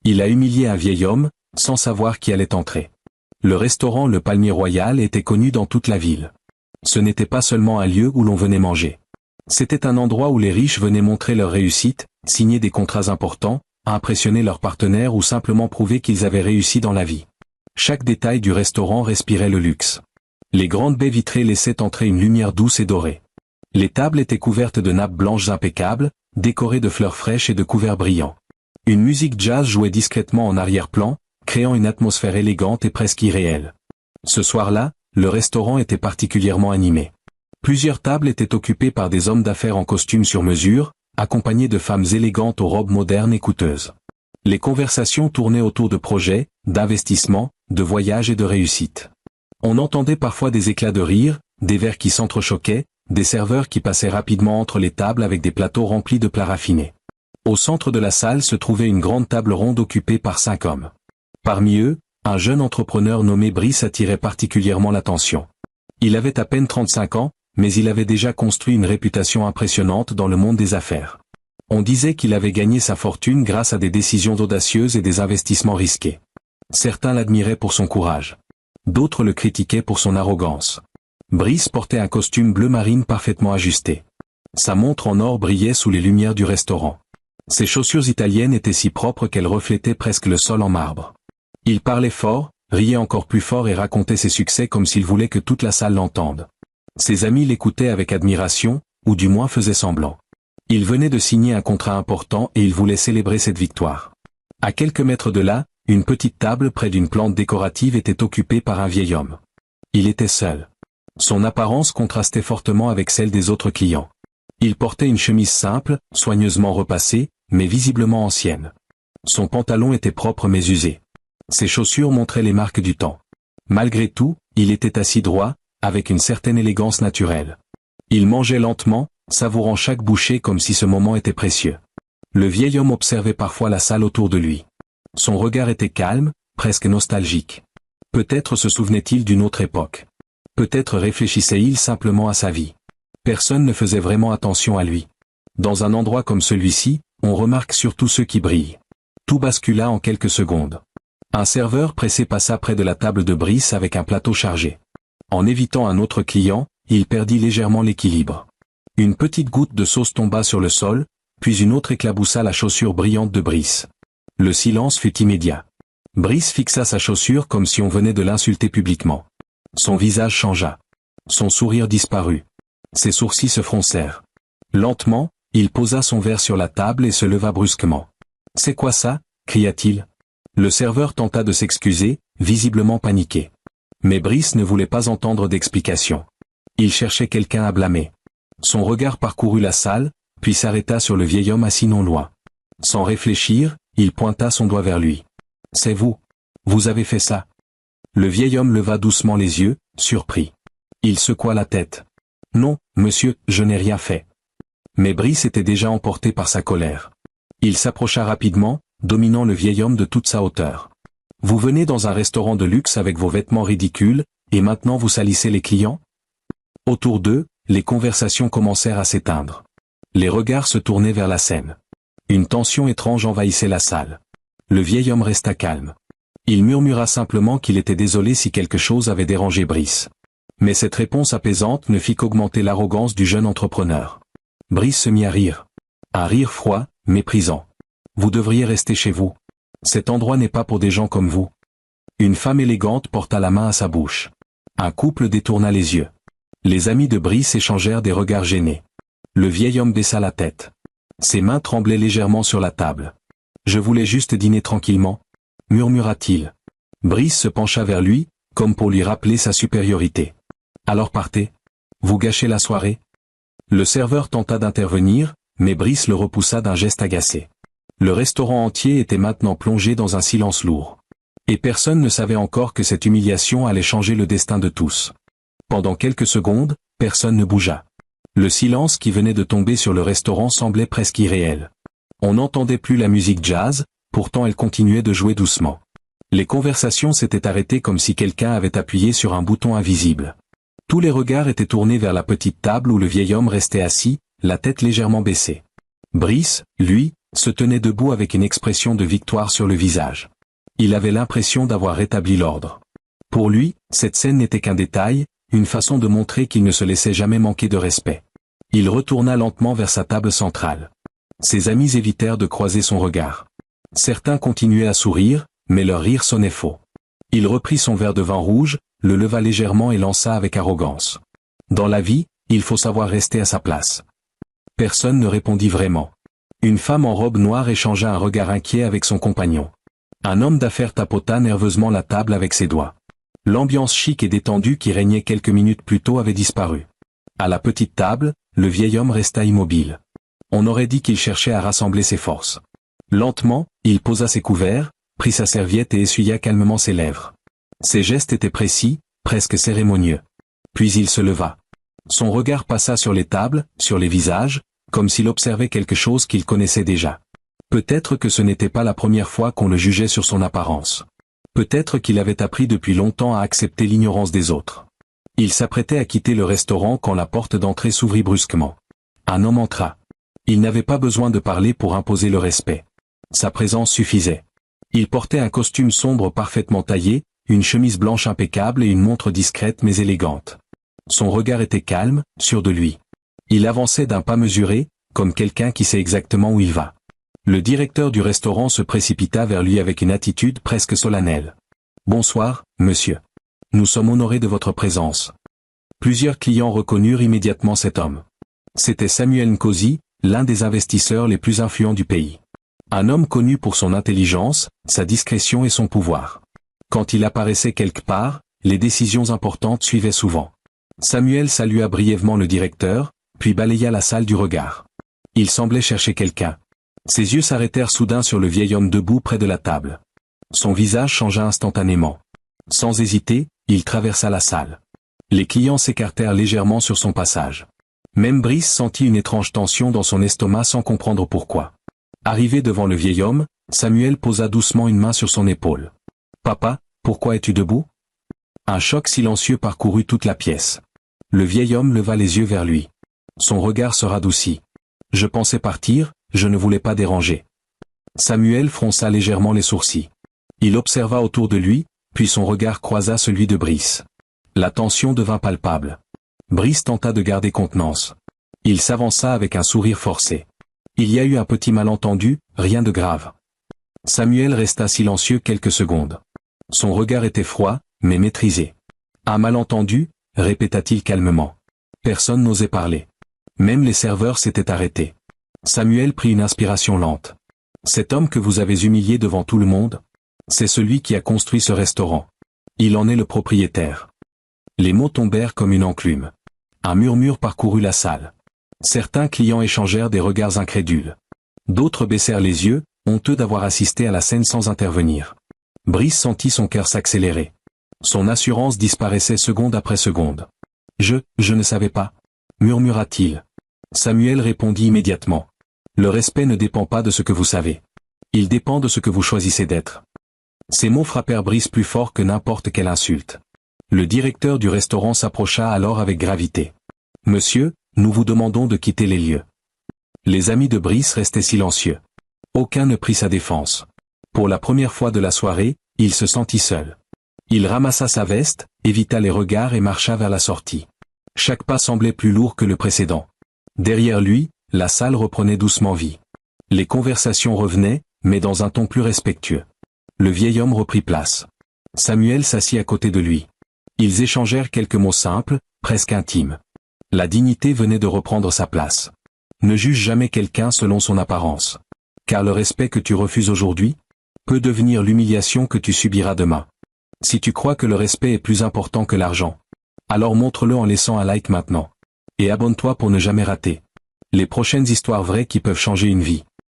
Il a humilié un vieil homme, sans savoir qui allait entrer. Le restaurant Le Palmier Royal était connu dans toute la ville. Ce n'était pas seulement un lieu où l'on venait manger. C'était un endroit où les riches venaient montrer leur réussite, signer des contrats importants, impressionner leurs partenaires ou simplement prouver qu'ils avaient réussi dans la vie. Chaque détail du restaurant respirait le luxe. Les grandes baies vitrées laissaient entrer une lumière douce et dorée. Les tables étaient couvertes de nappes blanches impeccables, décorées de fleurs fraîches et de couverts brillants. Une musique jazz jouait discrètement en arrière-plan, créant une atmosphère élégante et presque irréelle. Ce soir-là, le restaurant était particulièrement animé. Plusieurs tables étaient occupées par des hommes d'affaires en costume sur mesure, accompagnés de femmes élégantes aux robes modernes et coûteuses. Les conversations tournaient autour de projets, d'investissements, de voyages et de réussites. On entendait parfois des éclats de rire, des verres qui s'entrechoquaient, des serveurs qui passaient rapidement entre les tables avec des plateaux remplis de plats raffinés. Au centre de la salle se trouvait une grande table ronde occupée par 5 hommes. Parmi eux, un jeune entrepreneur nommé Brice attirait particulièrement l'attention. Il avait à peine 35 ans, mais il avait déjà construit une réputation impressionnante dans le monde des affaires. On disait qu'il avait gagné sa fortune grâce à des décisions audacieuses et des investissements risqués. Certains l'admiraient pour son courage. D'autres le critiquaient pour son arrogance. Brice portait un costume bleu marine parfaitement ajusté. Sa montre en or brillait sous les lumières du restaurant. Ses chaussures italiennes étaient si propres qu'elles reflétaient presque le sol en marbre. Il parlait fort, riait encore plus fort et racontait ses succès comme s'il voulait que toute la salle l'entende. Ses amis l'écoutaient avec admiration, ou du moins faisaient semblant. Il venait de signer un contrat important et il voulait célébrer cette victoire. À quelques mètres de là, une petite table près d'une plante décorative était occupée par un vieil homme. Il était seul. Son apparence contrastait fortement avec celle des autres clients. Il portait une chemise simple, soigneusement repassée, mais visiblement ancienne. Son pantalon était propre mais usé. Ses chaussures montraient les marques du temps. Malgré tout, il était assis droit, avec une certaine élégance naturelle. Il mangeait lentement, savourant chaque bouchée comme si ce moment était précieux. Le vieil homme observait parfois la salle autour de lui. Son regard était calme, presque nostalgique. Peut-être se souvenait-il d'une autre époque. Peut-être réfléchissait-il simplement à sa vie. Personne ne faisait vraiment attention à lui. Dans un endroit comme celui-ci, on remarque surtout ceux qui brillent. Tout bascula en quelques secondes. Un serveur pressé passa près de la table de Brice avec un plateau chargé. En évitant un autre client, il perdit légèrement l'équilibre. Une petite goutte de sauce tomba sur le sol, puis une autre éclaboussa la chaussure brillante de Brice. Le silence fut immédiat. Brice fixa sa chaussure comme si on venait de l'insulter publiquement. Son visage changea. Son sourire disparut. Ses sourcils se froncèrent. Lentement, il posa son verre sur la table et se leva brusquement. « C'est quoi ça » cria-t-il. Le serveur tenta de s'excuser, visiblement paniqué. Mais Brice ne voulait pas entendre d'explication. Il cherchait quelqu'un à blâmer. Son regard parcourut la salle, puis s'arrêta sur le vieil homme assis non loin. Sans réfléchir, il pointa son doigt vers lui. « C'est vous. Vous avez fait ça. » Le vieil homme leva doucement les yeux, surpris. Il secoua la tête. « Non, monsieur, je n'ai rien fait. » Mais Brice était déjà emporté par sa colère. Il s'approcha rapidement, dominant le vieil homme de toute sa hauteur. « Vous venez dans un restaurant de luxe avec vos vêtements ridicules, et maintenant vous salissez les clients ?» Autour d'eux, les conversations commencèrent à s'éteindre. Les regards se tournaient vers la scène. Une tension étrange envahissait la salle. Le vieil homme resta calme. Il murmura simplement qu'il était désolé si quelque chose avait dérangé Brice. Mais cette réponse apaisante ne fit qu'augmenter l'arrogance du jeune entrepreneur. Brice se mit à rire. Un rire froid, méprisant. « Vous devriez rester chez vous. Cet endroit n'est pas pour des gens comme vous. » Une femme élégante porta la main à sa bouche. Un couple détourna les yeux. Les amis de Brice échangèrent des regards gênés. Le vieil homme baissa la tête. Ses mains tremblaient légèrement sur la table. « Je voulais juste dîner tranquillement, » murmura-t-il. Brice se pencha vers lui, comme pour lui rappeler sa supériorité. « Alors partez. Vous gâchez la soirée. » Le serveur tenta d'intervenir, mais Brice le repoussa d'un geste agacé. Le restaurant entier était maintenant plongé dans un silence lourd. Et personne ne savait encore que cette humiliation allait changer le destin de tous. Pendant quelques secondes, personne ne bougea. Le silence qui venait de tomber sur le restaurant semblait presque irréel. On n'entendait plus la musique jazz, pourtant elle continuait de jouer doucement. Les conversations s'étaient arrêtées comme si quelqu'un avait appuyé sur un bouton invisible. Tous les regards étaient tournés vers la petite table où le vieil homme restait assis, la tête légèrement baissée. Brice, lui, se tenait debout avec une expression de victoire sur le visage. Il avait l'impression d'avoir rétabli l'ordre. Pour lui, cette scène n'était qu'un détail, une façon de montrer qu'il ne se laissait jamais manquer de respect. Il retourna lentement vers sa table centrale. Ses amis évitèrent de croiser son regard. Certains continuaient à sourire, mais leur rire sonnait faux. Il reprit son verre de vin rouge, le leva légèrement et lança avec arrogance. Dans la vie, il faut savoir rester à sa place. Personne ne répondit vraiment. Une femme en robe noire échangea un regard inquiet avec son compagnon. Un homme d'affaires tapota nerveusement la table avec ses doigts. L'ambiance chic et détendue qui régnait quelques minutes plus tôt avait disparu. À la petite table, le vieil homme resta immobile. On aurait dit qu'il cherchait à rassembler ses forces. Lentement, il posa ses couverts, prit sa serviette et essuya calmement ses lèvres. Ses gestes étaient précis, presque cérémonieux. Puis il se leva. Son regard passa sur les tables, sur les visages, comme s'il observait quelque chose qu'il connaissait déjà. Peut-être que ce n'était pas la première fois qu'on le jugeait sur son apparence. Peut-être qu'il avait appris depuis longtemps à accepter l'ignorance des autres. Il s'apprêtait à quitter le restaurant quand la porte d'entrée s'ouvrit brusquement. Un homme entra. Il n'avait pas besoin de parler pour imposer le respect. Sa présence suffisait. Il portait un costume sombre parfaitement taillé, une chemise blanche impeccable et une montre discrète mais élégante. Son regard était calme, sûr de lui. Il avançait d'un pas mesuré, comme quelqu'un qui sait exactement où il va. Le directeur du restaurant se précipita vers lui avec une attitude presque solennelle. « Bonsoir, monsieur. Nous sommes honorés de votre présence. » Plusieurs clients reconnurent immédiatement cet homme. C'était Samuel Nkosi, l'un des investisseurs les plus influents du pays. Un homme connu pour son intelligence, sa discrétion et son pouvoir. Quand il apparaissait quelque part, les décisions importantes suivaient souvent. Samuel salua brièvement le directeur, puis balaya la salle du regard. Il semblait chercher quelqu'un. Ses yeux s'arrêtèrent soudain sur le vieil homme debout près de la table. Son visage changea instantanément. Sans hésiter, il traversa la salle. Les clients s'écartèrent légèrement sur son passage. Même Brice sentit une étrange tension dans son estomac sans comprendre pourquoi. Arrivé devant le vieil homme, Samuel posa doucement une main sur son épaule. « Papa, pourquoi es-tu debout ?» Un choc silencieux parcourut toute la pièce. Le vieil homme leva les yeux vers lui. Son regard se radoucit. « Je pensais partir, je ne voulais pas déranger. » Samuel fronça légèrement les sourcils. Il observa autour de lui, puis son regard croisa celui de Brice. La tension devint palpable. Brice tenta de garder contenance. Il s'avança avec un sourire forcé. Il y a eu un petit malentendu, rien de grave. Samuel resta silencieux quelques secondes. Son regard était froid, mais maîtrisé. Un malentendu, répéta-t-il calmement. Personne n'osait parler. Même les serveurs s'étaient arrêtés. Samuel prit une inspiration lente. Cet homme que vous avez humilié devant tout le monde, c'est celui qui a construit ce restaurant. Il en est le propriétaire. Les mots tombèrent comme une enclume. Un murmure parcourut la salle. Certains clients échangèrent des regards incrédules. D'autres baissèrent les yeux, honteux d'avoir assisté à la scène sans intervenir. Brice sentit son cœur s'accélérer. Son assurance disparaissait seconde après seconde. « Je ne savais pas » murmura-t-il. Samuel répondit immédiatement. « Le respect ne dépend pas de ce que vous savez. Il dépend de ce que vous choisissez d'être. » Ces mots frappèrent Brice plus fort que n'importe quelle insulte. Le directeur du restaurant s'approcha alors avec gravité. « Monsieur, nous vous demandons de quitter les lieux. » Les amis de Brice restaient silencieux. Aucun ne prit sa défense. Pour la première fois de la soirée, il se sentit seul. Il ramassa sa veste, évita les regards et marcha vers la sortie. Chaque pas semblait plus lourd que le précédent. Derrière lui, la salle reprenait doucement vie. Les conversations revenaient, mais dans un ton plus respectueux. Le vieil homme reprit place. Samuel s'assit à côté de lui. Ils échangèrent quelques mots simples, presque intimes. La dignité venait de reprendre sa place. Ne juge jamais quelqu'un selon son apparence. Car le respect que tu refuses aujourd'hui peut devenir l'humiliation que tu subiras demain. Si tu crois que le respect est plus important que l'argent, alors montre-le en laissant un like maintenant. Et abonne-toi pour ne jamais rater les prochaines histoires vraies qui peuvent changer une vie.